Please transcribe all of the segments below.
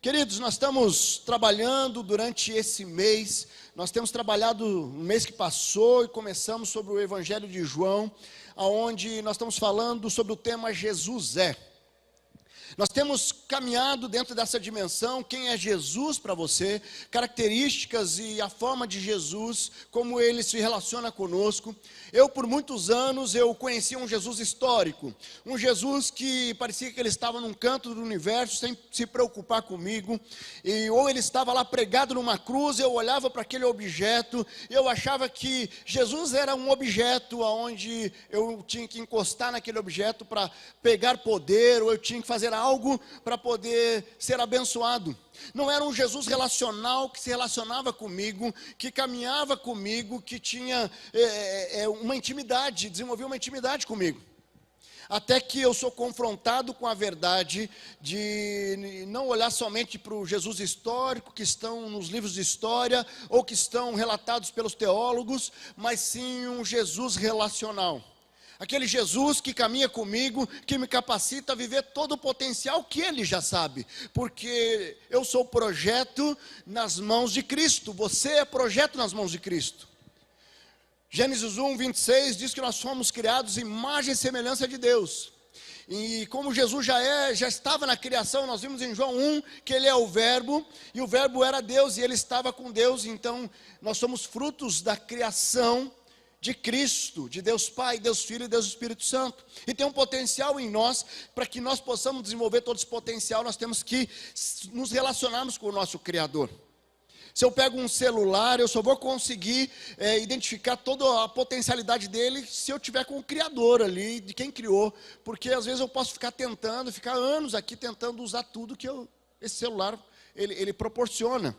Queridos, nós estamos trabalhando durante esse mês, nós temos trabalhado no mês que passou e começamos sobre o Evangelho de João, onde nós estamos falando sobre o tema Jesus é. Nós temos caminhado dentro dessa dimensão, quem é Jesus para você, características e a forma de Jesus, como ele se relaciona conosco. Eu, por muitos anos, eu conhecia um Jesus histórico, um Jesus que parecia que ele estava num canto do universo, sem se preocupar comigo, ou ele estava lá pregado numa cruz, eu olhava para aquele objeto, eu achava que Jesus era um objeto, onde eu tinha que encostar naquele objeto para pegar poder, ou eu tinha que fazer algo para poder ser abençoado. Não era um Jesus relacional que se relacionava comigo, que caminhava comigo, que tinha uma intimidade, desenvolvia uma intimidade comigo. Até que eu sou confrontado com a verdade de não olhar somente para o Jesus histórico que estão nos livros de história ou que estão relatados pelos teólogos, mas sim um Jesus relacional. Aquele Jesus que caminha comigo, que me capacita a viver todo o potencial que Ele já sabe. Porque eu sou projeto nas mãos de Cristo, você é projeto nas mãos de Cristo. Gênesis 1, 26 diz que nós fomos criados em imagem e semelhança de Deus. E como Jesus já estava na criação, nós vimos em João 1 que Ele é o Verbo, e o Verbo era Deus, e Ele estava com Deus. Então nós somos frutos da criação de Cristo, de Deus Pai, Deus Filho e Deus Espírito Santo. E tem um potencial em nós, para que nós possamos desenvolver todo esse potencial, nós temos que nos relacionarmos com o nosso Criador. Se eu pego um celular, eu só vou conseguir identificar toda a potencialidade dele se eu tiver com o Criador ali, de quem criou. Porque às vezes eu posso ficar anos aqui tentando usar tudo que esse celular ele proporciona.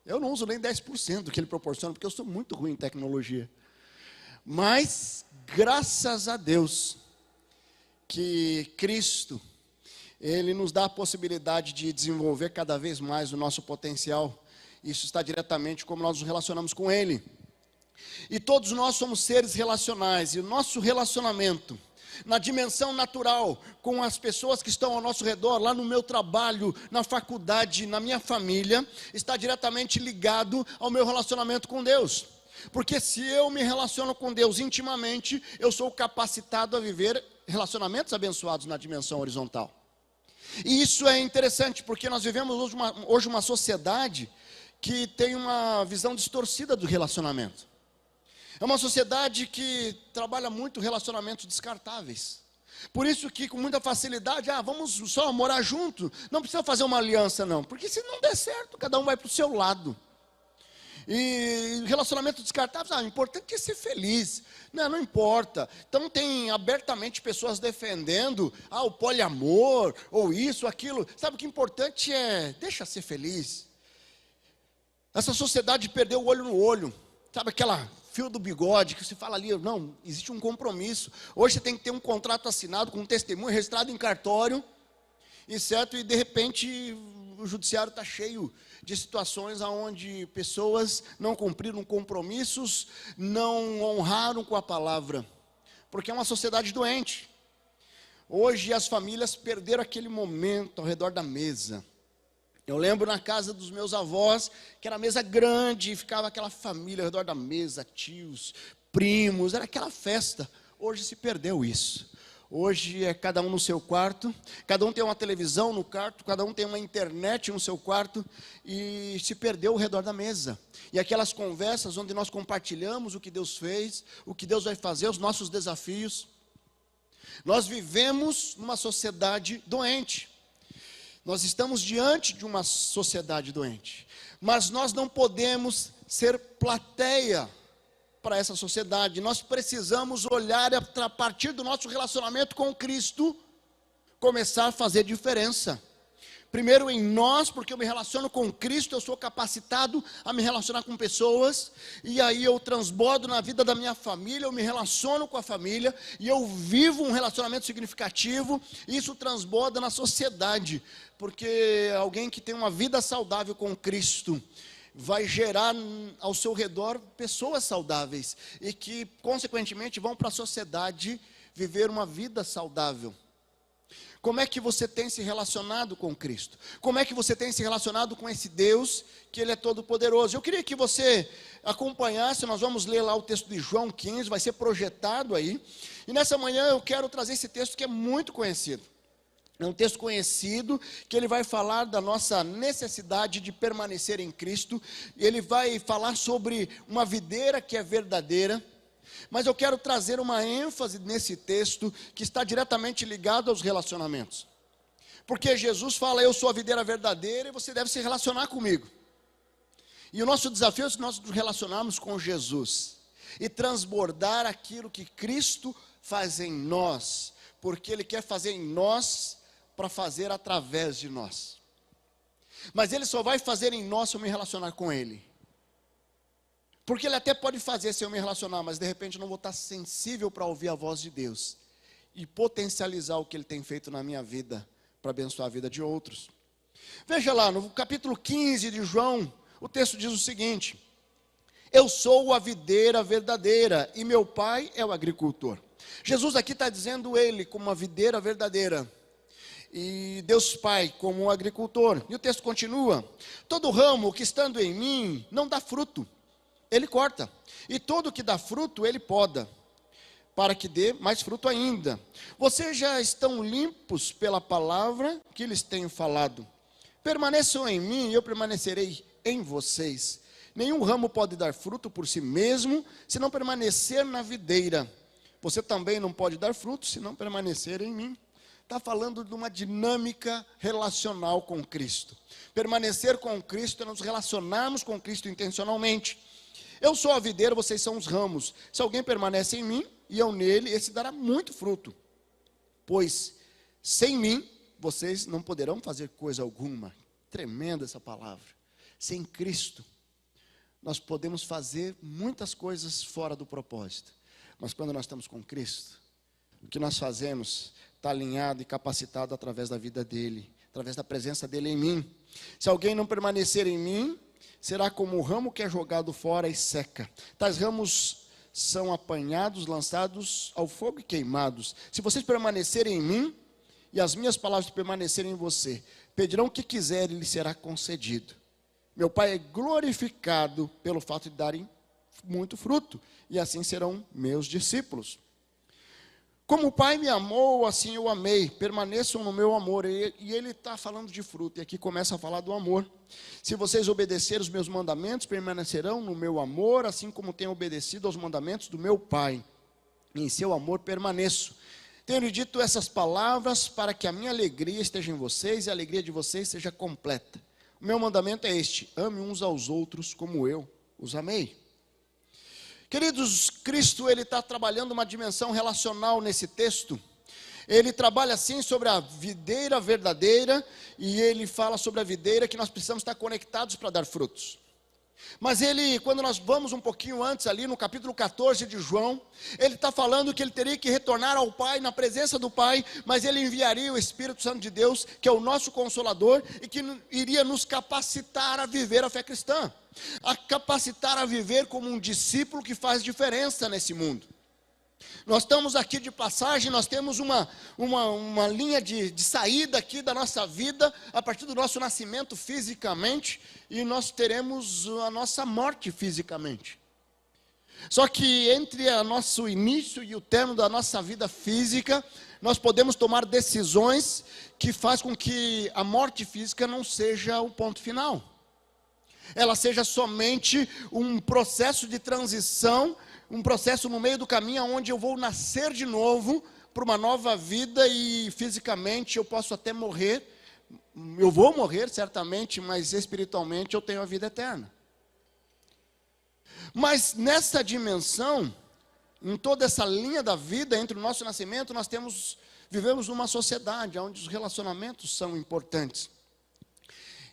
Eu não uso nem 10% do que ele proporciona, porque eu sou muito ruim em tecnologia. Mas, graças a Deus, que Cristo, Ele nos dá a possibilidade de desenvolver cada vez mais o nosso potencial. Isso está diretamente como nós nos relacionamos com Ele. E todos nós somos seres relacionais, e o nosso relacionamento, na dimensão natural, com as pessoas que estão ao nosso redor, lá no meu trabalho, na faculdade, na minha família, está diretamente ligado ao meu relacionamento com Deus. Porque se eu me relaciono com Deus intimamente, eu sou capacitado a viver relacionamentos abençoados na dimensão horizontal. E isso é interessante, porque nós vivemos hoje uma sociedade que tem uma visão distorcida do relacionamento. É uma sociedade que trabalha muito relacionamentos descartáveis. Por isso que com muita facilidade, vamos só morar junto, não precisa fazer uma aliança não, porque se não der certo, cada um vai para o seu lado. E relacionamento descartável, o importante é ser feliz. Não importa. Então tem abertamente pessoas defendendo o poliamor, ou isso, aquilo. Sabe o que é importante deixa ser feliz. Essa sociedade perdeu o olho no olho. Sabe aquela fio do bigode que você fala ali, não, existe um compromisso. Hoje você tem que ter um contrato assinado com um testemunho registrado em cartório. E de repente o judiciário está cheio de situações onde pessoas não cumpriram compromissos, não honraram com a palavra, porque é uma sociedade doente. Hoje as famílias perderam aquele momento ao redor da mesa. Eu lembro na casa dos meus avós, que era mesa grande, e ficava aquela família ao redor da mesa, tios, primos, era aquela festa. Hoje se perdeu isso. Hoje é cada um no seu quarto, cada um tem uma televisão no quarto, cada um tem uma internet no seu quarto, e se perdeu ao redor da mesa. E aquelas conversas onde nós compartilhamos o que Deus fez, o que Deus vai fazer, os nossos desafios. Nós vivemos numa sociedade doente. Nós estamos diante de uma sociedade doente. Mas nós não podemos ser plateia para essa sociedade. Nós precisamos olhar a partir do nosso relacionamento com Cristo, começar a fazer diferença. Primeiro em nós, porque eu me relaciono com Cristo, eu sou capacitado a me relacionar com pessoas, e aí eu transbordo na vida da minha família, eu me relaciono com a família, e eu vivo um relacionamento significativo, e isso transborda na sociedade, porque alguém que tem uma vida saudável com Cristo, vai gerar ao seu redor pessoas saudáveis, e que consequentemente vão para a sociedade viver uma vida saudável. Como é que você tem se relacionado com Cristo? Como é que você tem se relacionado com esse Deus, que Ele é todo poderoso? Eu queria que você acompanhasse, nós vamos ler lá o texto de João 15, vai ser projetado aí. E nessa manhã eu quero trazer esse texto que é muito conhecido. É um texto conhecido, que ele vai falar da nossa necessidade de permanecer em Cristo. Ele vai falar sobre uma videira que é verdadeira. Mas eu quero trazer uma ênfase nesse texto que está diretamente ligado aos relacionamentos. Porque Jesus fala, eu sou a videira verdadeira e você deve se relacionar comigo. E o nosso desafio é nós nos relacionarmos com Jesus e transbordar aquilo que Cristo faz em nós, porque Ele quer fazer em nós para fazer através de nós. Mas Ele só vai fazer em nós se eu me relacionar com Ele. Porque Ele até pode fazer se eu me relacionar, mas de repente eu não vou estar sensível para ouvir a voz de Deus e potencializar o que Ele tem feito na minha vida, para abençoar a vida de outros. Veja lá, no capítulo 15 de João, o texto diz o seguinte: eu sou a videira verdadeira e meu pai é o agricultor. Jesus aqui está dizendo Ele como uma videira verdadeira e Deus Pai como um agricultor. E o texto continua: todo ramo que estando em mim não dá fruto, Ele corta, e todo que dá fruto, Ele poda, para que dê mais fruto ainda. Vocês já estão limpos pela palavra que lhes tenho falado. Permaneçam em mim e eu permanecerei em vocês. Nenhum ramo pode dar fruto por si mesmo, se não permanecer na videira. Você também não pode dar fruto, se não permanecer em mim. Está falando de uma dinâmica relacional com Cristo. Permanecer com Cristo é nos relacionarmos com Cristo intencionalmente. Eu sou a videira, vocês são os ramos. Se alguém permanece em mim e eu nele, esse dará muito fruto. Pois sem mim, vocês não poderão fazer coisa alguma. Tremenda essa palavra. Sem Cristo, nós podemos fazer muitas coisas fora do propósito. Mas quando nós estamos com Cristo, o que nós fazemos está alinhado e capacitado através da vida dEle, através da presença dEle em mim. Se alguém não permanecer em mim, será como o ramo que é jogado fora e seca. Tais ramos são apanhados, lançados ao fogo e queimados. Se vocês permanecerem em mim, e as minhas palavras permanecerem em você, pedirão o que quiserem e lhes será concedido. Meu Pai é glorificado pelo fato de darem muito fruto, e assim serão meus discípulos. Como o Pai me amou, assim eu amei. Permaneçam no meu amor. E ele está falando de fruto. E aqui começa a falar do amor. Se vocês obedecerem os meus mandamentos, permanecerão no meu amor, assim como tenho obedecido aos mandamentos do meu Pai. E em seu amor permaneço. Tenho dito essas palavras para que a minha alegria esteja em vocês e a alegria de vocês seja completa. O meu mandamento é este: ame uns aos outros como eu os amei. Queridos, Cristo, Ele está trabalhando uma dimensão relacional nesse texto. Ele trabalha assim sobre a videira verdadeira, e Ele fala sobre a videira que nós precisamos estar conectados para dar frutos. Mas Ele, quando nós vamos um pouquinho antes ali, no capítulo 14 de João, Ele está falando que Ele teria que retornar ao Pai, na presença do Pai, mas Ele enviaria o Espírito Santo de Deus, que é o nosso Consolador, e que iria nos capacitar a viver a fé cristã, a capacitar a viver como um discípulo que faz diferença nesse mundo. Nós estamos aqui de passagem, nós temos uma linha de saída aqui da nossa vida, a partir do nosso nascimento fisicamente, e nós teremos a nossa morte fisicamente. Só que entre o nosso início e o término da nossa vida física, nós podemos tomar decisões que fazem com que a morte física não seja o ponto final. Ela seja somente um processo de transição, um processo no meio do caminho onde eu vou nascer de novo para uma nova vida, e fisicamente eu posso até morrer. Eu vou morrer certamente, mas espiritualmente eu tenho a vida eterna. Mas nessa dimensão, em toda essa linha da vida, entre o nosso nascimento, nós vivemos numa sociedade onde os relacionamentos são importantes.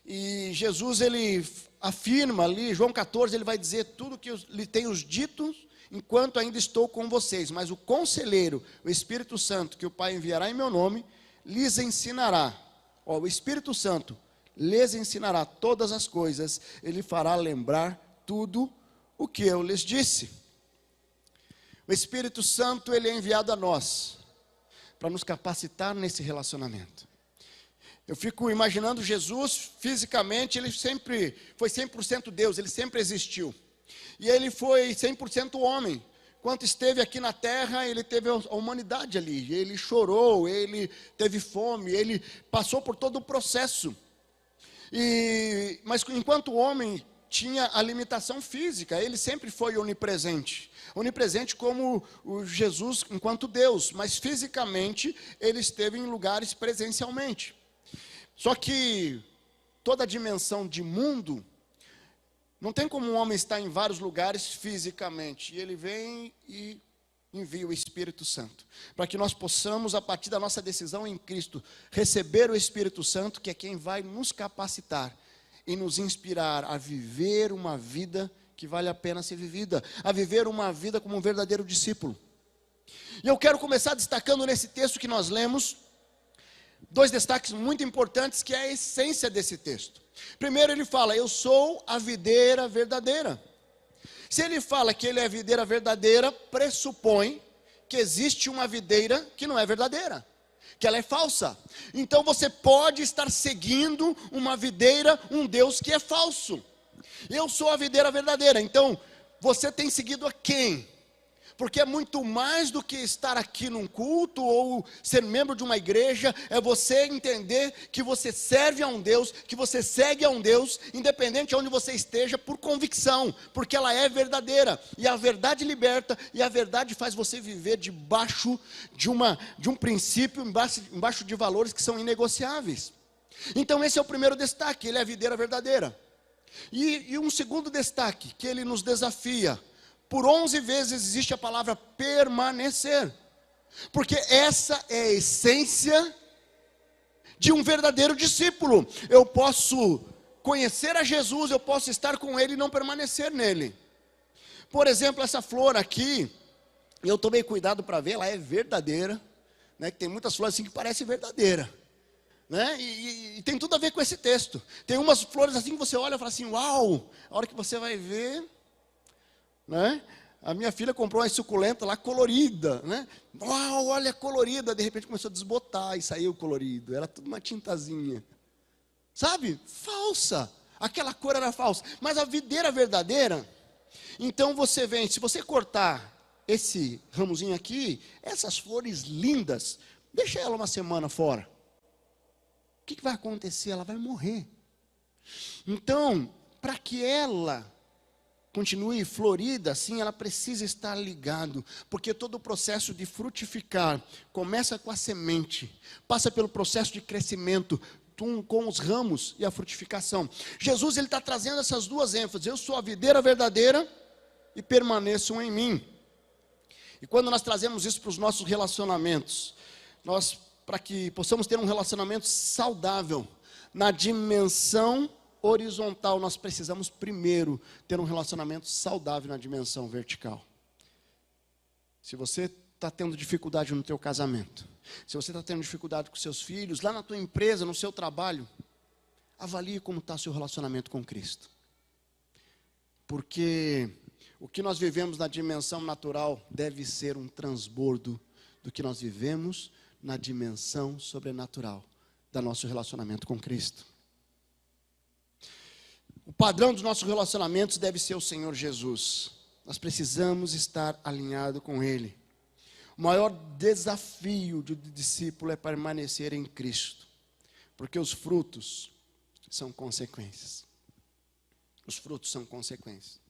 E Jesus, Ele afirma ali, João 14, Ele vai dizer tudo que lhe tenho dito, enquanto ainda estou com vocês. Mas o conselheiro, o Espírito Santo, que o Pai enviará em meu nome, lhes ensinará. O Espírito Santo lhes ensinará todas as coisas. Ele fará lembrar tudo o que eu lhes disse. O Espírito Santo, ele é enviado a nós para nos capacitar nesse relacionamento. Eu fico imaginando Jesus, fisicamente, ele sempre foi 100% Deus, ele sempre existiu. E ele foi 100% homem. Enquanto esteve aqui na terra, ele teve a humanidade ali. Ele chorou, ele teve fome, ele passou por todo o processo. Mas enquanto homem, tinha a limitação física, ele sempre foi onipresente. Onipresente como o Jesus enquanto Deus, mas fisicamente ele esteve em lugares presencialmente. Só que toda a dimensão de mundo, não tem como um homem estar em vários lugares fisicamente. E ele vem e envia o Espírito Santo, para que nós possamos, a partir da nossa decisão em Cristo, receber o Espírito Santo, que é quem vai nos capacitar e nos inspirar a viver uma vida que vale a pena ser vivida, a viver uma vida como um verdadeiro discípulo. E eu quero começar destacando nesse texto que nós lemos, dois destaques muito importantes, que é a essência desse texto. Primeiro ele fala, eu sou a videira verdadeira. Se ele fala que ele é a videira verdadeira, pressupõe que existe uma videira que não é verdadeira, que ela é falsa. Então você pode estar seguindo uma videira, um Deus que é falso. Eu sou a videira verdadeira. Então você tem seguido a quem? Porque é muito mais do que estar aqui num culto ou ser membro de uma igreja, é você entender que você serve a um Deus, que você segue a um Deus, independente de onde você esteja, por convicção, porque ela é verdadeira, e a verdade liberta, e a verdade faz você viver debaixo de um princípio, embaixo de valores que são inegociáveis. Então esse é o primeiro destaque, ele é a videira verdadeira. E um segundo destaque, que ele nos desafia. Por 11 vezes existe a palavra permanecer, porque essa é a essência de um verdadeiro discípulo. Eu posso conhecer a Jesus, eu posso estar com Ele e não permanecer nele. Por exemplo, essa flor aqui, eu tomei cuidado para ver, ela é verdadeira, né? Que tem muitas flores assim que parecem verdadeira, né? E tem tudo a ver com esse texto. Tem umas flores assim que você olha e fala assim, uau, a hora que você vai ver, né? A minha filha comprou uma suculenta lá colorida, né? Uau, olha colorida, de repente começou a desbotar e saiu colorido, era tudo uma tintazinha, sabe? Falsa, aquela cor era falsa, mas a videira verdadeira, então você vem, se você cortar esse ramozinho aqui, essas flores lindas, deixa ela uma semana fora, o que vai acontecer? Ela vai morrer. Então, para que ela continue florida, assim, ela precisa estar ligado, porque todo o processo de frutificar começa com a semente, passa pelo processo de crescimento, com os ramos e a frutificação. Jesus, ele está trazendo essas duas ênfases, eu sou a videira verdadeira e permaneçam em mim. E quando nós trazemos isso para os nossos relacionamentos, para que possamos ter um relacionamento saudável, na dimensão horizontal, nós precisamos primeiro ter um relacionamento saudável na dimensão vertical. Se você está tendo dificuldade no teu casamento, se você está tendo dificuldade com seus filhos, lá na tua empresa, no seu trabalho, avalie como está o seu relacionamento com Cristo. Porque o que nós vivemos na dimensão natural deve ser um transbordo do que nós vivemos na dimensão sobrenatural do nosso relacionamento com Cristo. O padrão dos nossos relacionamentos deve ser o Senhor Jesus. Nós precisamos estar alinhados com Ele. O maior desafio do discípulo é permanecer em Cristo, porque os frutos são consequências. Os frutos são consequências.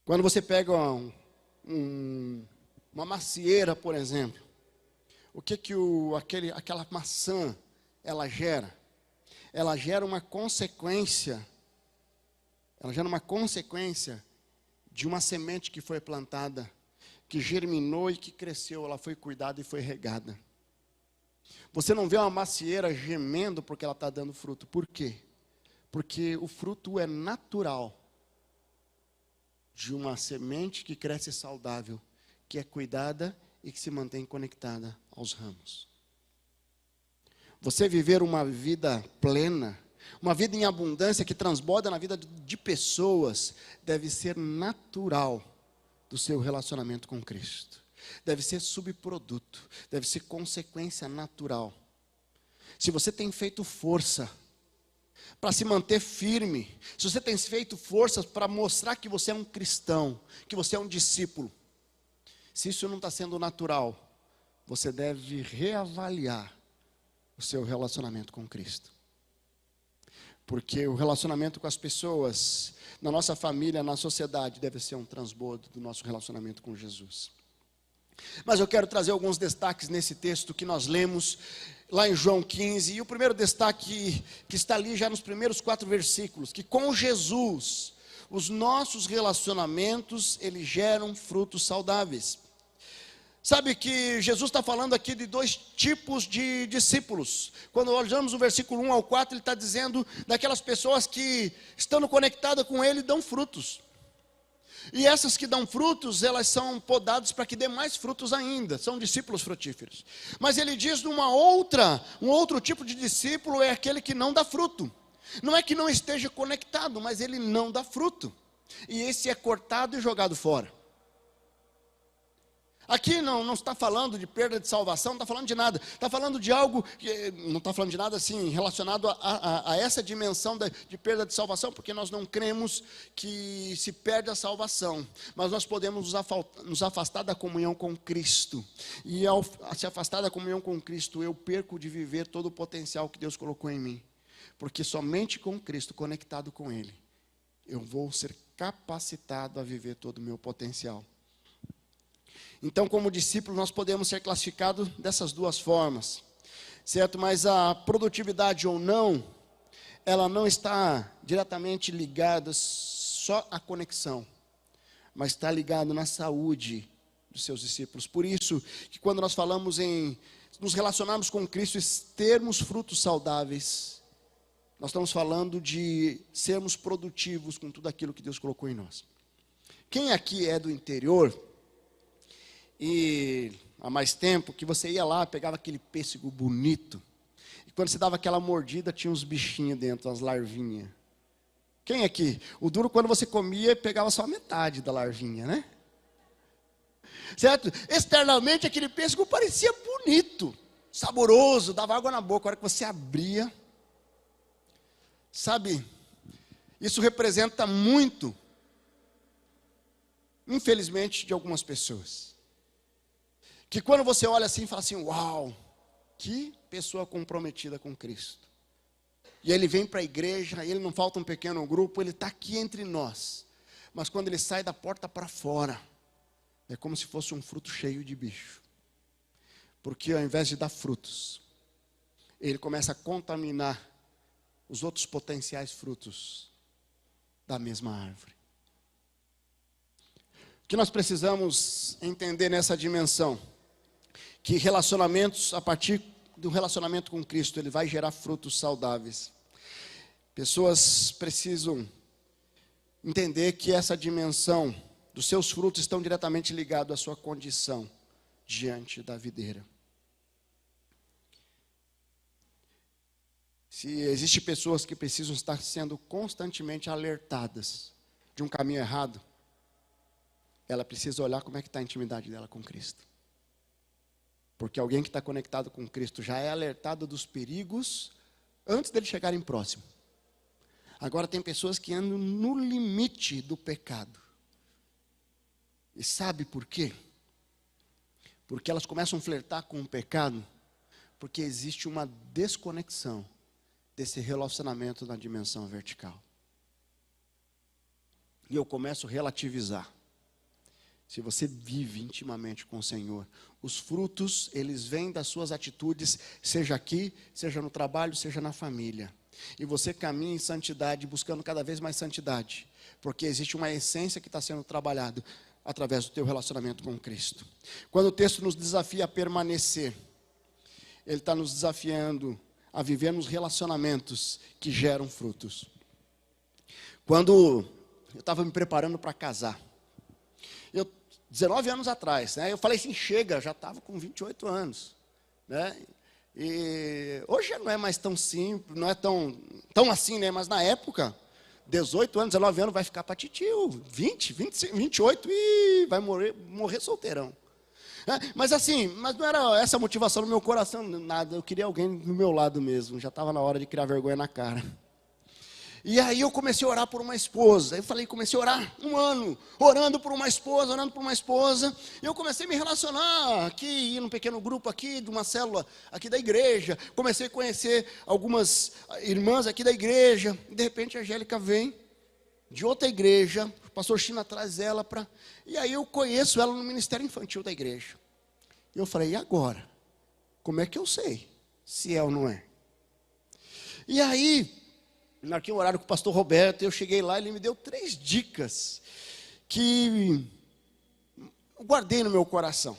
Quando você pega uma macieira, por exemplo, o que aquela maçã ela gera? Ela gera uma consequência. Ela gera uma consequência de uma semente que foi plantada, que germinou e que cresceu, ela foi cuidada e foi regada. Você não vê uma macieira gemendo porque ela está dando fruto. Por quê? Porque o fruto é natural de uma semente que cresce saudável, que é cuidada e que se mantém conectada aos ramos. Você viver uma vida plena, uma vida em abundância que transborda na vida de pessoas, deve ser natural do seu relacionamento com Cristo. deve ser subproduto, deve ser consequência natural. Se você tem feito força para se manter firme, se você tem feito forças para mostrar que você é um cristão, que você é um discípulo, se isso não está sendo natural, você deve reavaliar o seu relacionamento com Cristo. Porque o relacionamento com as pessoas, na nossa família, na sociedade, deve ser um transbordo do nosso relacionamento com Jesus. Mas eu quero trazer alguns destaques nesse texto que nós lemos lá em João 15. E o primeiro destaque que está ali já nos primeiros 4 versículos, que com Jesus, os nossos relacionamentos, eles geram frutos saudáveis. Sabe que Jesus está falando aqui de 2 tipos de discípulos. Quando olhamos o versículo 1 ao 4, ele está dizendo daquelas pessoas que, estando conectadas com ele, dão frutos. E essas que dão frutos, elas são podadas para que dê mais frutos ainda. São discípulos frutíferos. Mas ele diz de um outro tipo de discípulo é aquele que não dá fruto. Não é que não esteja conectado, mas ele não dá fruto. E esse é cortado e jogado fora. Aqui não está falando de perda de salvação, não está falando de nada. Está falando de algo, não está falando de nada assim, relacionado a essa dimensão de perda de salvação, porque nós não cremos que se perde a salvação. Mas nós podemos nos afastar da comunhão com Cristo. E ao se afastar da comunhão com Cristo, eu perco de viver todo o potencial que Deus colocou em mim. Porque somente com Cristo, conectado com Ele, eu vou ser capacitado a viver todo o meu potencial. Então, como discípulo, nós podemos ser classificados dessas 2 formas, certo? Mas a produtividade ou não, ela não está diretamente ligada só à conexão, mas está ligada na saúde dos seus discípulos. Por isso, que quando nós falamos em nos relacionarmos com Cristo e termos frutos saudáveis, nós estamos falando de sermos produtivos com tudo aquilo que Deus colocou em nós. Quem aqui é do interior, e há mais tempo, que você ia lá, pegava aquele pêssego bonito, e quando você dava aquela mordida, tinha uns bichinhos dentro, umas larvinhas. Quem aqui? O duro, quando você comia, pegava só metade da larvinha, né? Certo? Externamente, aquele pêssego parecia bonito, saboroso, dava água na boca. A hora que você abria, sabe, isso representa muito, infelizmente, de algumas pessoas. Que quando você olha assim, fala assim, uau, que pessoa comprometida com Cristo. E ele vem para a igreja, ele não falta um pequeno grupo, ele está aqui entre nós. Mas quando ele sai da porta para fora, é como se fosse um fruto cheio de bicho. Porque ao invés de dar frutos, ele começa a contaminar os outros potenciais frutos da mesma árvore. O que nós precisamos entender nessa dimensão? Que relacionamentos, a partir do relacionamento com Cristo, ele vai gerar frutos saudáveis. Pessoas precisam entender que essa dimensão dos seus frutos estão diretamente ligados à sua condição diante da videira. Se existem pessoas que precisam estar sendo constantemente alertadas de um caminho errado, ela precisa olhar como é que está a intimidade dela com Cristo. Porque alguém que está conectado com Cristo já é alertado dos perigos antes deles chegarem próximo. Agora tem pessoas que andam no limite do pecado. E sabe por quê? Porque elas começam a flertar com o pecado, porque existe uma desconexão desse relacionamento na dimensão vertical. E eu começo a relativizar. Se você vive intimamente com o Senhor, os frutos, eles vêm das suas atitudes, seja aqui, seja no trabalho, seja na família. E você caminha em santidade, buscando cada vez mais santidade, porque existe uma essência que está sendo trabalhada através do teu relacionamento com Cristo. Quando o texto nos desafia a permanecer, ele está nos desafiando a viver nos relacionamentos que geram frutos. Quando eu estava me preparando para casar, 19 anos atrás, né? Eu falei assim, chega, já estava com 28 anos, né? E hoje não é mais tão simples, não é tão assim, né? Mas na época, 18 anos, 19 anos, vai ficar para titio, 20, 25, 28 e vai morrer solteirão. Mas assim, mas não era essa a motivação no meu coração, nada. Eu queria alguém do meu lado mesmo. Já estava na hora de criar vergonha na cara. E aí eu comecei a orar por uma esposa. Eu falei, comecei a orar 1 ano, orando por uma esposa, orando por uma esposa. E eu comecei a me relacionar aqui, ir num pequeno grupo aqui, de uma célula aqui da igreja. Comecei a conhecer algumas irmãs aqui da igreja. E de repente a Angélica vem de outra igreja, o pastor China traz ela para... E aí eu conheço ela no ministério infantil da igreja. E eu falei, e agora? Como é que eu sei se é ou não é? E aí... marquei um horário com o pastor Roberto, eu cheguei lá, ele me deu 3 dicas que eu guardei no meu coração.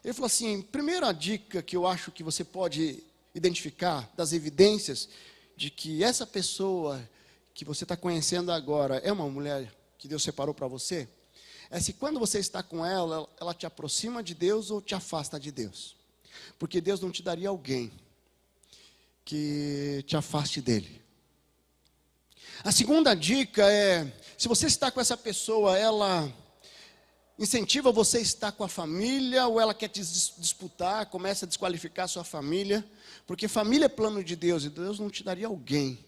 Ele falou assim, primeira dica que eu acho que você pode identificar das evidências de que essa pessoa que você está conhecendo agora é uma mulher que Deus separou para você, é se quando você está com ela, ela te aproxima de Deus ou te afasta de Deus. Porque Deus não te daria alguém que te afaste dele. A segunda dica é, se você está com essa pessoa, ela incentiva você a estar com a família, ou ela quer te disputar, começa a desqualificar a sua família, porque família é plano de Deus, e Deus não te daria alguém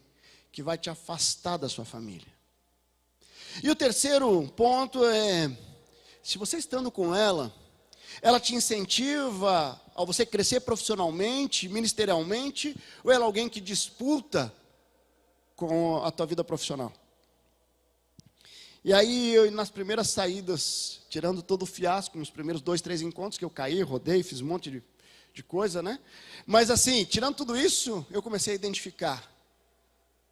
que vai te afastar da sua família. E o terceiro ponto é, se você estando com ela te incentiva a você crescer profissionalmente, ministerialmente, ou ela é alguém que disputa com a tua vida profissional. E aí, eu, nas primeiras saídas, tirando todo o fiasco, nos primeiros 2, 3 encontros que eu caí, rodei, fiz um monte de coisa, né? Mas assim, tirando tudo isso, eu comecei a identificar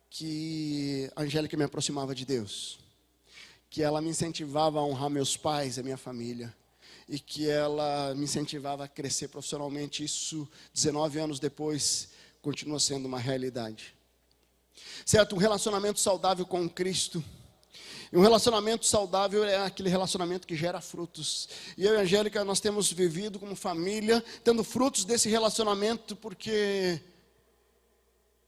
que a Angélica me aproximava de Deus, que ela me incentivava a honrar meus pais, a minha família, e que ela me incentivava a crescer profissionalmente. Isso, 19 anos depois, continua sendo uma realidade. Certo? Um relacionamento saudável com Cristo. E um relacionamento saudável é aquele relacionamento que gera frutos. E eu e a Angélica, nós temos vivido como família, tendo frutos desse relacionamento, porque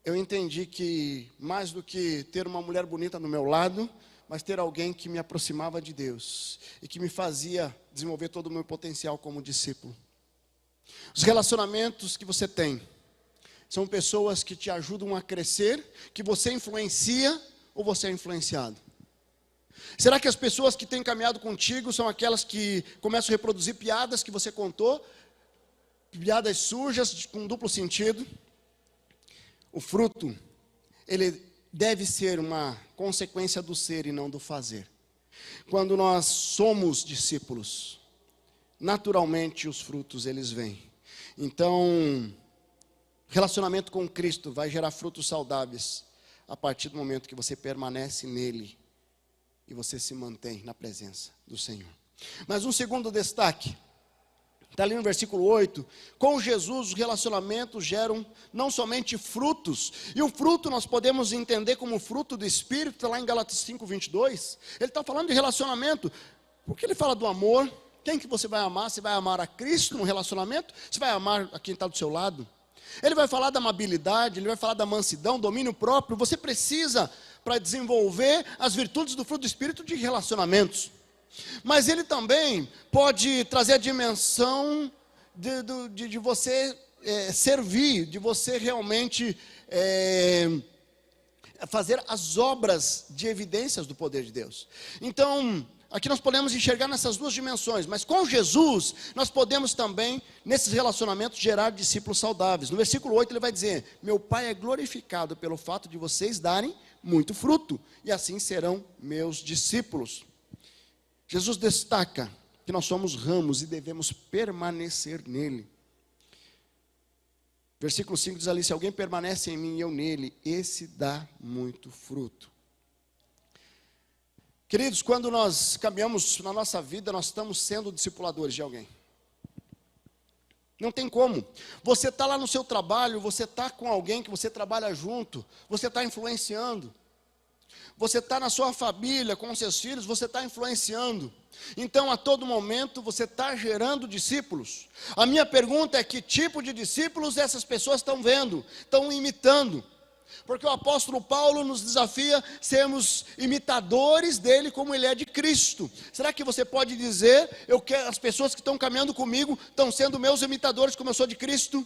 eu entendi que mais do que ter uma mulher bonita do meu lado, mas ter alguém que me aproximava de Deus e que me fazia desenvolver todo o meu potencial como discípulo. Os relacionamentos que você tem são pessoas que te ajudam a crescer, que você influencia ou você é influenciado? Será que as pessoas que têm caminhado contigo são aquelas que começam a reproduzir piadas que você contou? Piadas sujas, com duplo sentido? O fruto, ele deve ser uma consequência do ser e não do fazer. Quando nós somos discípulos, naturalmente os frutos eles vêm. Então, relacionamento com Cristo vai gerar frutos saudáveis a partir do momento que você permanece nele e você se mantém na presença do Senhor. Mas um segundo destaque, está ali no versículo 8, com Jesus os relacionamentos geram não somente frutos, e o fruto nós podemos entender como fruto do Espírito, está lá em Gálatas 5:22, ele está falando de relacionamento, porque ele fala do amor. Quem que você vai amar? Você vai amar a Cristo no relacionamento? Você vai amar a quem está do seu lado? Ele vai falar da amabilidade, ele vai falar da mansidão, domínio próprio. Você precisa, para desenvolver as virtudes do fruto do Espírito, de relacionamentos. Mas ele também pode trazer a dimensão de você servir, de você realmente fazer as obras de evidências do poder de Deus. Então, aqui nós podemos enxergar nessas duas dimensões, mas com Jesus, nós podemos também, nesses relacionamentos, gerar discípulos saudáveis. No versículo 8 ele vai dizer, meu Pai é glorificado pelo fato de vocês darem muito fruto, e assim serão meus discípulos. Jesus destaca que nós somos ramos e devemos permanecer nele. Versículo 5 diz ali, se alguém permanece em mim e eu nele, esse dá muito fruto. Queridos, quando nós caminhamos na nossa vida, nós estamos sendo discipuladores de alguém. Não tem como. Você está lá no seu trabalho, você está com alguém que você trabalha junto, você está influenciando. Você está na sua família, com seus filhos, você está influenciando. Então, a todo momento, você está gerando discípulos. A minha pergunta é, que tipo de discípulos essas pessoas estão vendo, estão imitando? Porque o apóstolo Paulo nos desafia a sermos imitadores dele como ele é de Cristo. Será que você pode dizer, as pessoas que estão caminhando comigo estão sendo meus imitadores como eu sou de Cristo?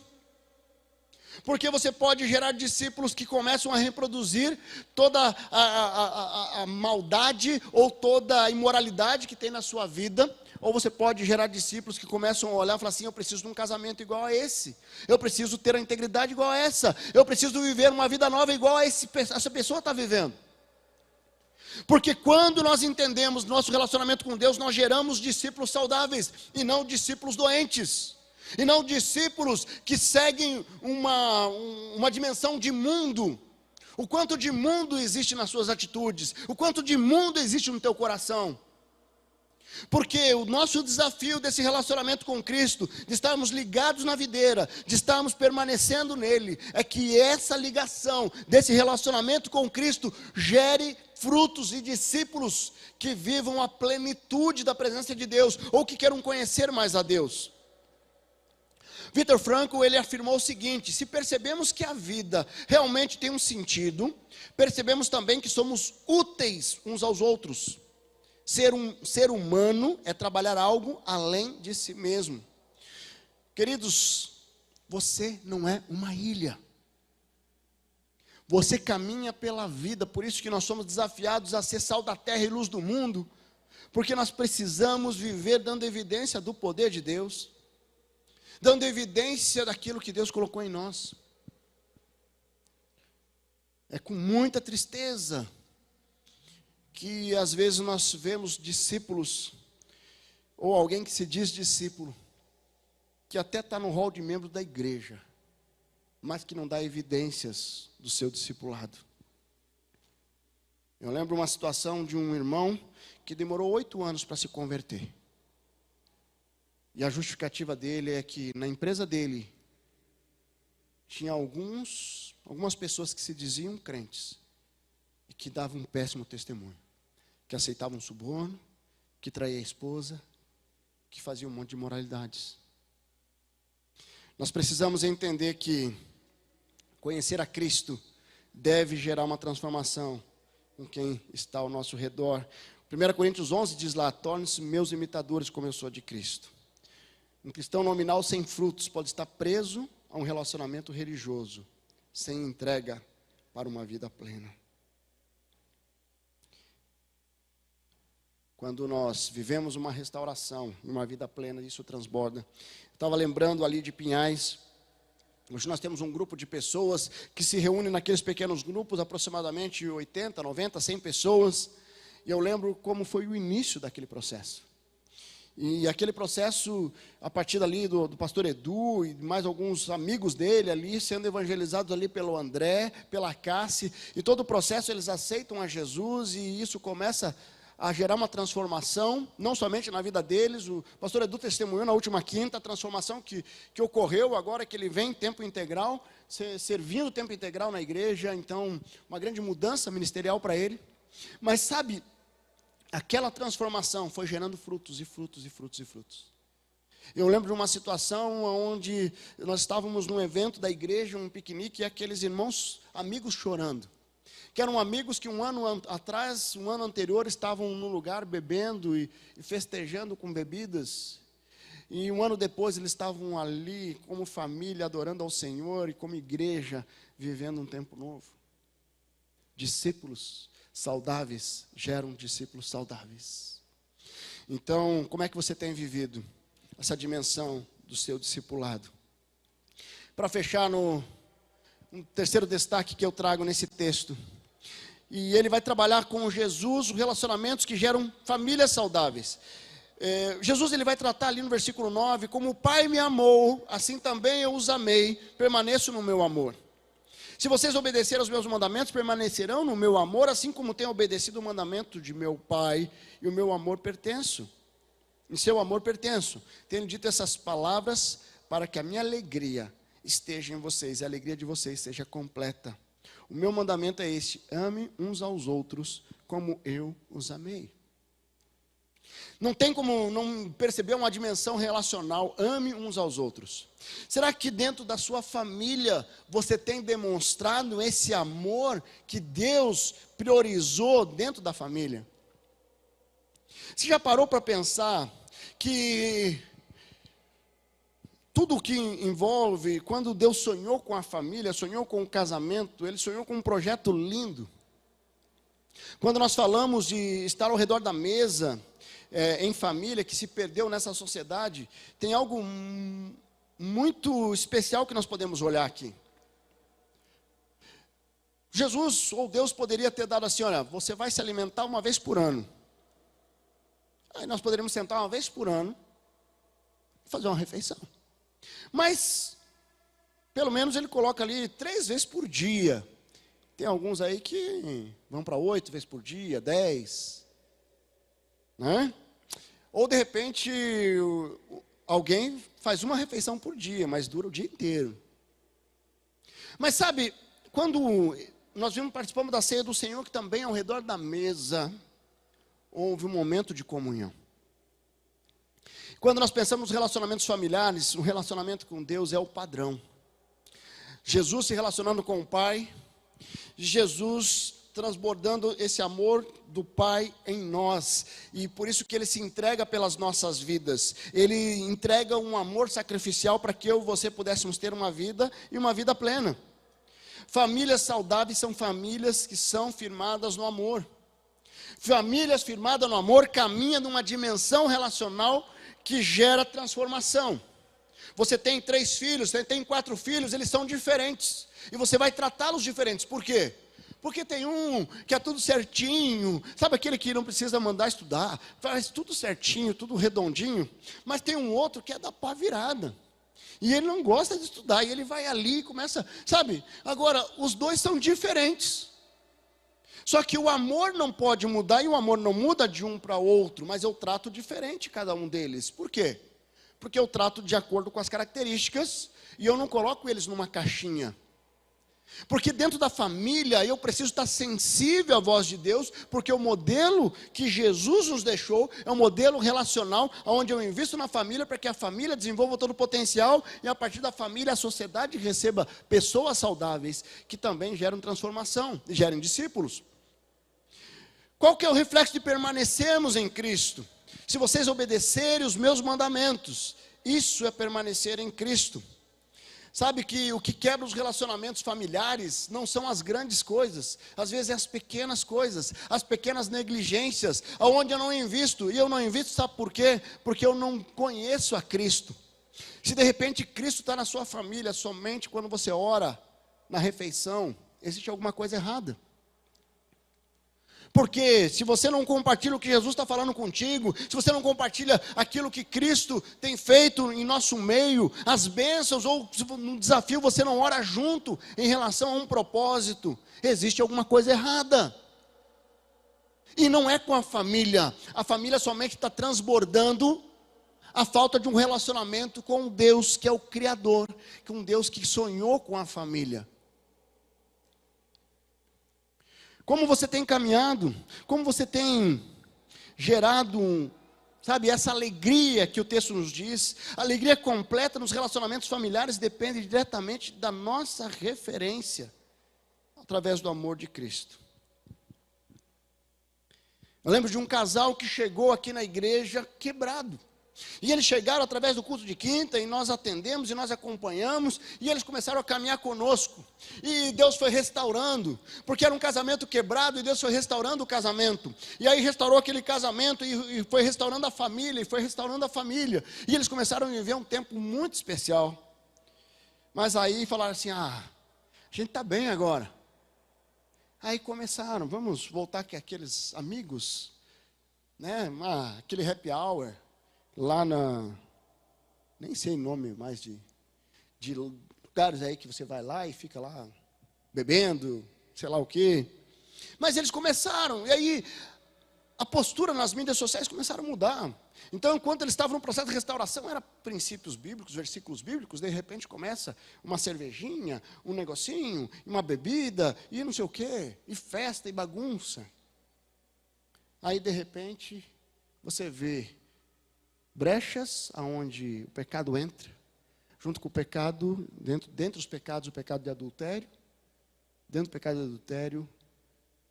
Porque você pode gerar discípulos que começam a reproduzir toda a maldade ou toda a imoralidade que tem na sua vida. Ou você pode gerar discípulos que começam a olhar e falar assim: eu preciso de um casamento igual a esse, eu preciso ter a integridade igual a essa, eu preciso viver uma vida nova igual a essa pessoa está vivendo. Porque quando nós entendemos nosso relacionamento com Deus, nós geramos discípulos saudáveis e não discípulos doentes. E não discípulos que seguem uma dimensão de mundo. O quanto de mundo existe nas suas atitudes, o quanto de mundo existe no teu coração. Porque o nosso desafio desse relacionamento com Cristo, de estarmos ligados na videira, de estarmos permanecendo nele, é que essa ligação desse relacionamento com Cristo gere frutos e discípulos que vivam a plenitude da presença de Deus, ou que queiram conhecer mais a Deus. Viktor Frankl, ele afirmou o seguinte: se percebemos que a vida realmente tem um sentido, percebemos também que somos úteis uns aos outros. Ser humano é trabalhar algo além de si mesmo. Queridos, você não é uma ilha. Você caminha pela vida, por isso que nós somos desafiados a ser sal da terra e luz do mundo, porque nós precisamos viver dando evidência do poder de Deus, dando evidência daquilo que Deus colocou em nós. É com muita tristeza que às vezes nós vemos discípulos, ou alguém que se diz discípulo, que até está no hall de membro da igreja, mas que não dá evidências do seu discipulado. Eu lembro uma situação de um irmão que demorou 8 anos para se converter. E a justificativa dele é que na empresa dele tinha algumas pessoas que se diziam crentes e que davam um péssimo testemunho, que aceitavam suborno, que traía a esposa, que fazia um monte de imoralidades. Nós precisamos entender que conhecer a Cristo deve gerar uma transformação com quem está ao nosso redor. 1 Coríntios 11 diz lá: torne-se meus imitadores como eu sou de Cristo. Um cristão nominal sem frutos pode estar preso a um relacionamento religioso, sem entrega para uma vida plena. Quando nós vivemos uma restauração, uma vida plena, isso transborda. Estava lembrando ali de Pinhais. Hoje nós temos um grupo de pessoas que se reúnem naqueles pequenos grupos, aproximadamente 80, 90, 100 pessoas. E eu lembro como foi o início daquele processo. E aquele processo, a partir dali do pastor Edu e mais alguns amigos dele ali, sendo evangelizados ali pelo André, pela Cassi, e todo o processo eles aceitam a Jesus, e isso começa a gerar uma transformação, não somente na vida deles. O pastor Edu testemunhou na última quinta a transformação que ocorreu agora que ele vem em tempo integral, servindo tempo integral na igreja. Então, uma grande mudança ministerial para ele. Mas sabe, aquela transformação foi gerando frutos e frutos e frutos e frutos. Eu lembro de uma situação onde nós estávamos num evento da igreja, um piquenique, e aqueles irmãos, amigos chorando. Que eram amigos que um ano anterior, estavam no lugar bebendo e festejando com bebidas. E um ano depois eles estavam ali como família, adorando ao Senhor, e como igreja, vivendo um tempo novo. Discípulos saudáveis geram discípulos saudáveis. Então, como é que você tem vivido essa dimensão do seu discipulado? Para fechar, um terceiro destaque que eu trago nesse texto, e ele vai trabalhar com Jesus, os relacionamentos que geram famílias saudáveis. Jesus ele vai tratar ali no versículo 9, como o Pai me amou, assim também eu os amei, permaneço no meu amor. Se vocês obedecerem aos meus mandamentos, permanecerão no meu amor, assim como tenho obedecido o mandamento de meu Pai, e o meu amor pertenço. Em seu amor pertenço. Tenho dito essas palavras para que a minha alegria esteja em vocês, e a alegria de vocês seja completa. O meu mandamento é este: ame uns aos outros como eu os amei. Não tem como não perceber uma dimensão relacional. Ame uns aos outros. Será que dentro da sua família você tem demonstrado esse amor que Deus priorizou dentro da família? Você já parou para pensar que tudo o que envolve, quando Deus sonhou com a família, sonhou com o casamento, Ele sonhou com um projeto lindo. Quando nós falamos de estar ao redor da mesa, em família, que se perdeu nessa sociedade, tem algo muito especial que nós podemos olhar aqui. Jesus ou Deus poderia ter dado assim, olha, você vai se alimentar uma vez por ano. Aí nós poderíamos sentar uma vez por ano e fazer uma refeição. Mas, pelo menos ele coloca ali 3 vezes por dia. Tem alguns aí que vão para 8 vezes por dia, 10. Né? Ou de repente, alguém faz uma refeição por dia, mas dura o dia inteiro. Mas sabe, quando nós participamos da ceia do Senhor, que também ao redor da mesa, houve um momento de comunhão. Quando nós pensamos nos relacionamentos familiares, o relacionamento com Deus é o padrão. Jesus se relacionando com o Pai, Jesus transbordando esse amor do Pai em nós, e por isso que Ele se entrega pelas nossas vidas. Ele entrega um amor sacrificial para que eu e você pudéssemos ter uma vida, e uma vida plena. Famílias saudáveis são famílias que são firmadas no amor. Famílias firmadas no amor caminham numa dimensão relacional que gera transformação. Você tem 3 filhos, você tem 4 filhos, eles são diferentes, e você vai tratá-los diferentes. Por quê? Porque tem um que é tudo certinho, sabe aquele que não precisa mandar estudar, faz tudo certinho, tudo redondinho, mas tem um outro que é da pá virada, e ele não gosta de estudar, e ele vai ali e começa, sabe? Agora, os dois são diferentes, só que o amor não pode mudar, e o amor não muda de um para outro, mas eu trato diferente cada um deles. Por quê? Porque eu trato de acordo com as características, e eu não coloco eles numa caixinha. Porque dentro da família eu preciso estar sensível à voz de Deus, porque o modelo que Jesus nos deixou é um modelo relacional, onde eu invisto na família para que a família desenvolva todo o potencial, e a partir da família a sociedade receba pessoas saudáveis, que também geram transformação, gerem discípulos. Qual que é o reflexo de permanecermos em Cristo? Se vocês obedecerem os meus mandamentos, isso é permanecer em Cristo. Sabe que o que quebra os relacionamentos familiares não são as grandes coisas, às vezes é as pequenas coisas, as pequenas negligências, aonde eu não invisto, e eu não invisto, sabe por quê? Porque eu não conheço a Cristo. Se de repente Cristo está na sua família somente quando você ora na refeição, existe alguma coisa errada. Porque se você não compartilha o que Jesus está falando contigo, se você não compartilha aquilo que Cristo tem feito em nosso meio, as bênçãos, ou no desafio você não ora junto em relação a um propósito, existe alguma coisa errada. E não é com a família somente está transbordando a falta de um relacionamento com Deus, que é o Criador, que é um Deus que sonhou com a família. Como você tem caminhado, como você tem gerado, sabe, essa alegria que o texto nos diz, alegria completa nos relacionamentos familiares depende diretamente da nossa referência, através do amor de Cristo. Eu lembro de um casal que chegou aqui na igreja quebrado. E eles chegaram através do culto de quinta, e nós atendemos, e nós acompanhamos, e eles começaram a caminhar conosco, e Deus foi restaurando, porque era um casamento quebrado, e Deus foi restaurando o casamento, e aí restaurou aquele casamento, e foi restaurando a família, e eles começaram a viver um tempo muito especial. Mas aí falaram assim, a gente está bem agora. Aí começaram, vamos voltar que aqueles amigos, né, aquele happy hour, lá nem sei o nome mais de lugares aí que você vai lá e fica lá bebendo, sei lá o quê. Mas eles começaram, e aí a postura nas mídias sociais começaram a mudar. Então, enquanto eles estavam no processo de restauração, era princípios bíblicos, versículos bíblicos, de repente começa uma cervejinha, um negocinho, uma bebida, e não sei o quê, e festa, e bagunça. Aí, de repente, você vê brechas aonde o pecado entra, junto com o pecado, dentro dos pecados, o pecado de adultério, dentro do pecado de adultério,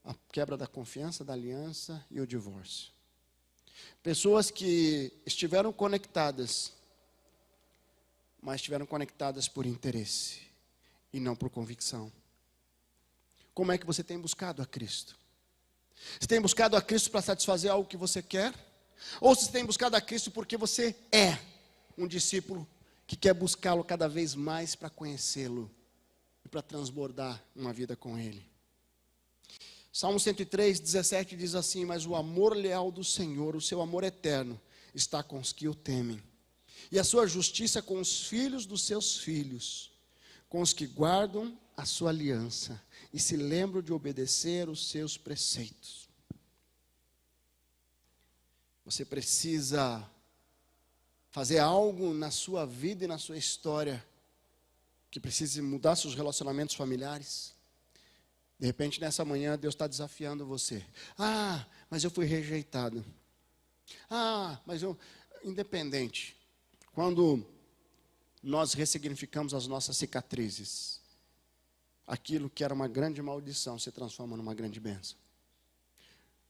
a quebra da confiança, da aliança e o divórcio. Pessoas que estiveram conectadas, mas estiveram conectadas por interesse e não por convicção. Como é que você tem buscado a Cristo? Você tem buscado a Cristo para satisfazer algo que você quer? Ou você tem buscado a Cristo porque você é um discípulo que quer buscá-lo cada vez mais para conhecê-lo e para transbordar uma vida com Ele? Salmo 103, 17 diz assim: mas o amor leal do Senhor, o seu amor eterno, está com os que o temem, e a sua justiça com os filhos dos seus filhos, com os que guardam a sua aliança e se lembram de obedecer os seus preceitos. Você precisa fazer algo na sua vida e na sua história que precise mudar seus relacionamentos familiares. De repente, nessa manhã, Deus está desafiando você. Ah, mas eu fui rejeitado. Ah, mas eu... Independente. Quando nós ressignificamos as nossas cicatrizes, aquilo que era uma grande maldição se transforma numa grande bênção.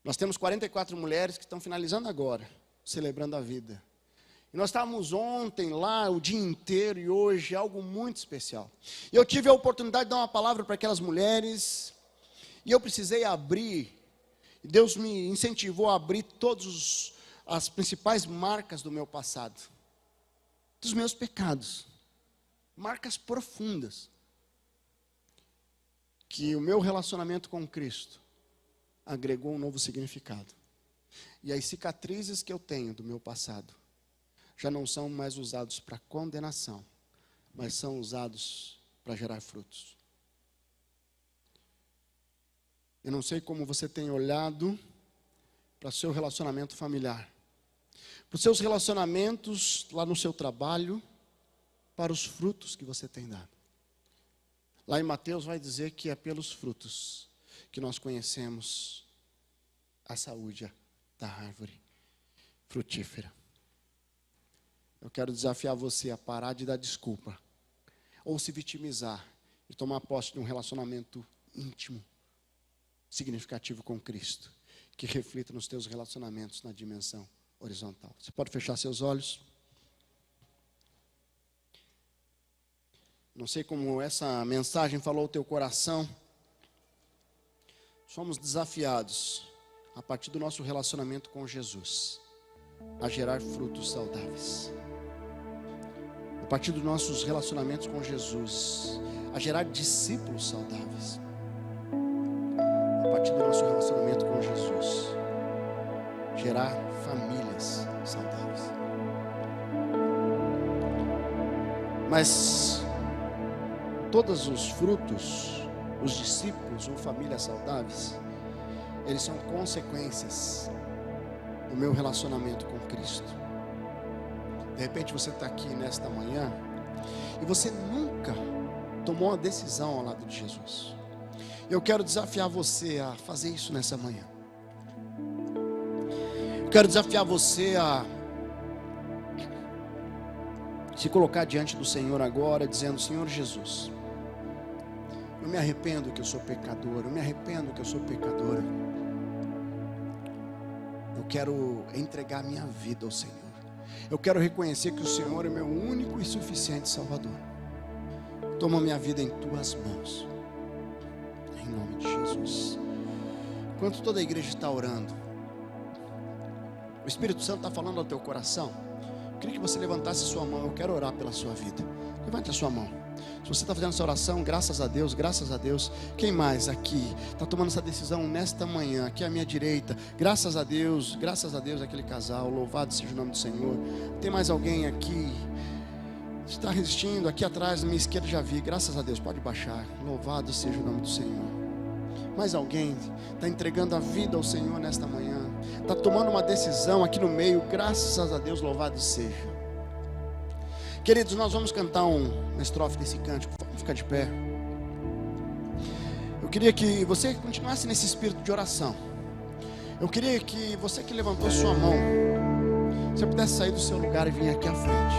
Nós temos 44 mulheres que estão finalizando agora, celebrando a vida. E nós estávamos ontem lá, o dia inteiro, e hoje algo muito especial. E eu tive a oportunidade de dar uma palavra para aquelas mulheres, e eu precisei abrir, e Deus me incentivou a abrir todas as principais marcas do meu passado, dos meus pecados, marcas profundas, que o meu relacionamento com Cristo agregou um novo significado. E as cicatrizes que eu tenho do meu passado já não são mais usados para condenação, mas são usados para gerar frutos. Eu não sei como você tem olhado para o seu relacionamento familiar, para os seus relacionamentos lá no seu trabalho, para os frutos que você tem dado. Lá em Mateus vai dizer que é pelos frutos que nós conhecemos a saúde da árvore frutífera. Eu quero desafiar você a parar de dar desculpa, ou se vitimizar, e tomar posse de um relacionamento íntimo, significativo com Cristo, que reflita nos teus relacionamentos na dimensão horizontal. Você pode fechar seus olhos? Não sei como essa mensagem falou ao teu coração. Somos desafiados, a partir do nosso relacionamento com Jesus, a gerar frutos saudáveis. A partir dos nossos relacionamentos com Jesus, a gerar discípulos saudáveis. A partir do nosso relacionamento com Jesus, gerar famílias saudáveis. Mas todos os frutos, os discípulos ou famílias saudáveis, eles são consequências do meu relacionamento com Cristo. De repente você está aqui nesta manhã e você nunca tomou uma decisão ao lado de Jesus. Eu quero desafiar você a fazer isso nessa manhã. Eu quero desafiar você a se colocar diante do Senhor agora, dizendo: Senhor Jesus, eu me arrependo que eu sou pecador, eu me arrependo que eu sou pecadora. Eu quero entregar minha vida ao Senhor. Eu quero reconhecer que o Senhor é meu único e suficiente Salvador. Toma minha vida em tuas mãos, em nome de Jesus. Enquanto toda a igreja está orando, o Espírito Santo está falando ao teu coração. Eu queria que você levantasse a sua mão. Eu quero orar pela sua vida. Levante a sua mão. Se você está fazendo essa oração, graças a Deus, graças a Deus. Quem mais aqui está tomando essa decisão nesta manhã, aqui à minha direita? Graças a Deus, aquele casal. Louvado seja o nome do Senhor. Tem mais alguém aqui? Está resistindo? Aqui atrás, na minha esquerda já vi. Graças a Deus, pode baixar. Louvado seja o nome do Senhor. Mais alguém está entregando a vida ao Senhor nesta manhã? Está tomando uma decisão aqui no meio? Graças a Deus, louvado seja. Queridos, nós vamos cantar uma estrofe desse cântico. Vamos ficar de pé. Eu queria que você continuasse nesse espírito de oração. Eu queria que você que levantou sua mão, Se você pudesse sair do seu lugar e vir aqui à frente.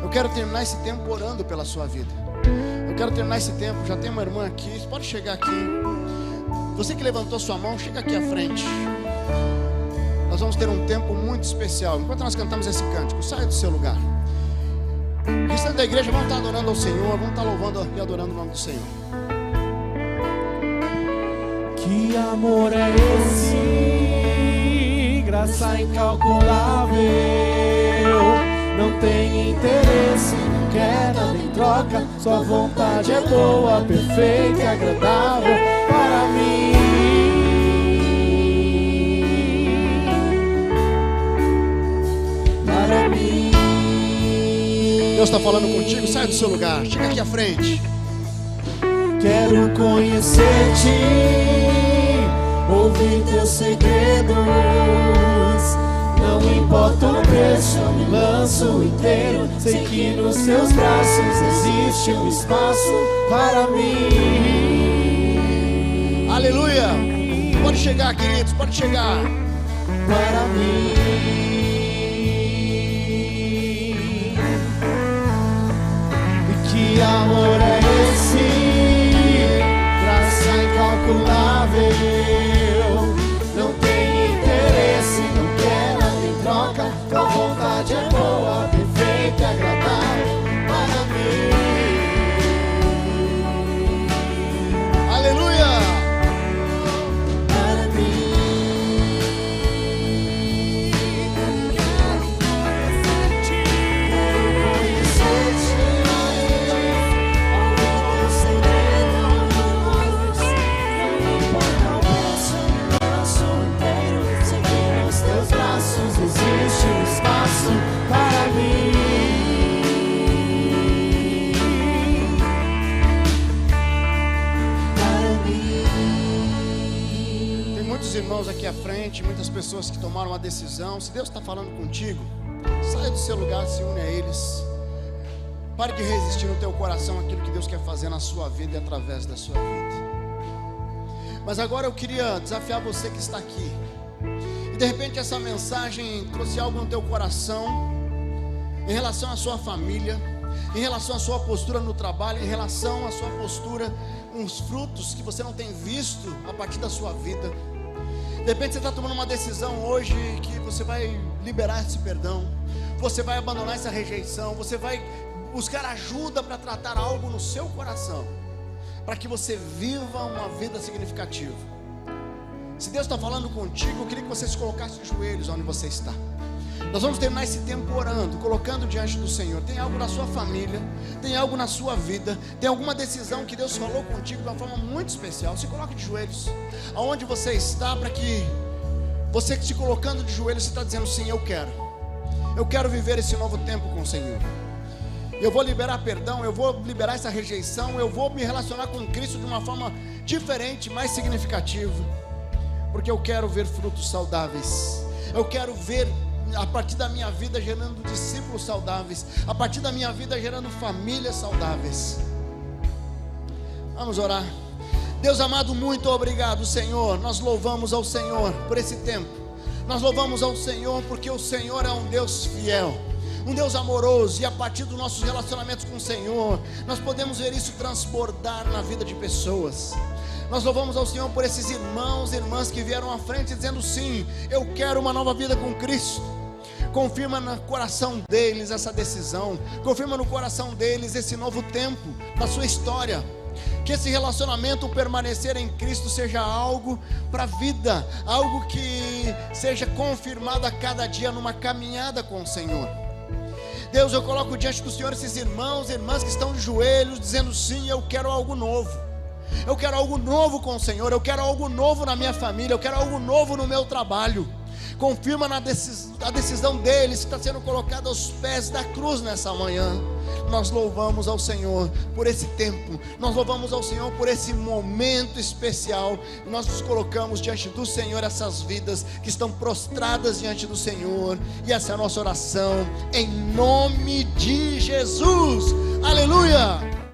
Eu quero terminar esse tempo orando pela sua vida. Eu quero terminar esse tempo, já tem uma irmã aqui, você pode chegar aqui. Você que levantou sua mão, chega aqui à frente. Nós vamos ter um tempo muito especial. Enquanto nós cantamos esse cântico, saia do seu lugar. Cristãos da igreja vão estar adorando ao Senhor, vão estar louvando e adorando o nome do Senhor. Que amor é esse? Graça incalculável. Não tem interesse, não quer nada em troca. Sua vontade é boa, perfeita e agradável para mim. Para mim. Deus está falando contigo, sai do seu lugar, chega aqui à frente. Quero conhecer-te, ouvir teus segredos. Não importa o preço, eu me lanço inteiro. Sei que nos teus braços existe um espaço para mim. Aleluia! Pode chegar, queridos, pode chegar. Para mim. Que amor é esse? Graça incalculável. Não tem interesse, não quer nada em troca. Tua vontade é boa, perfeita e agradável para mim. Aleluia! Para mim. Existe um espaço para mim. Para mim. Tem muitos irmãos aqui à frente, muitas pessoas que tomaram uma decisão. Se Deus está falando contigo, saia do seu lugar, se une a eles. Pare de resistir no teu coração aquilo que Deus quer fazer na sua vida e através da sua vida. Mas agora eu queria desafiar você que está aqui. De repente essa mensagem trouxe algo no teu coração em relação à sua família, em relação à sua postura no trabalho, em relação à sua postura com os frutos que você não tem visto a partir da sua vida. De repente você está tomando uma decisão hoje que você vai liberar esse perdão, você vai abandonar essa rejeição, você vai buscar ajuda para tratar algo no seu coração, para que você viva uma vida significativa. Se Deus está falando contigo, eu queria que você se colocasse de joelhos onde você está. Nós vamos terminar esse tempo orando, colocando diante do Senhor. Tem algo na sua família, tem algo na sua vida, tem alguma decisão que Deus falou contigo de uma forma muito especial. Se coloque de joelhos aonde você está, para que você se colocando de joelhos, você está dizendo: sim, eu quero viver esse novo tempo com o Senhor. Eu vou liberar perdão, eu vou liberar essa rejeição, eu vou me relacionar com Cristo de uma forma diferente, mais significativa. Porque eu quero ver frutos saudáveis. Eu quero ver a partir da minha vida gerando discípulos saudáveis, a partir da minha vida gerando famílias saudáveis. Vamos orar. Deus amado, muito obrigado, Senhor. Nós louvamos ao Senhor por esse tempo. Nós louvamos ao Senhor porque o Senhor é um Deus fiel, um Deus amoroso, e a partir dos nossos relacionamentos com o Senhor, nós podemos ver isso transbordar na vida de pessoas. Nós louvamos ao Senhor por esses irmãos e irmãs que vieram à frente dizendo: sim, eu quero uma nova vida com Cristo. Confirma no coração deles essa decisão, confirma no coração deles esse novo tempo na sua história. Que esse relacionamento, o permanecer em Cristo, seja algo para a vida, algo que seja confirmado a cada dia numa caminhada com o Senhor. Deus, eu coloco diante do Senhor esses irmãos e irmãs que estão de joelhos dizendo: sim, eu quero algo novo. Eu quero algo novo com o Senhor, eu quero algo novo na minha família, eu quero algo novo no meu trabalho. Confirma a decisão deles que está sendo colocada aos pés da cruz nessa manhã. Nós louvamos ao Senhor por esse tempo, nós louvamos ao Senhor por esse momento especial. Nós nos colocamos diante do Senhor, essas vidas que estão prostradas diante do Senhor, e essa é a nossa oração em nome de Jesus. Aleluia!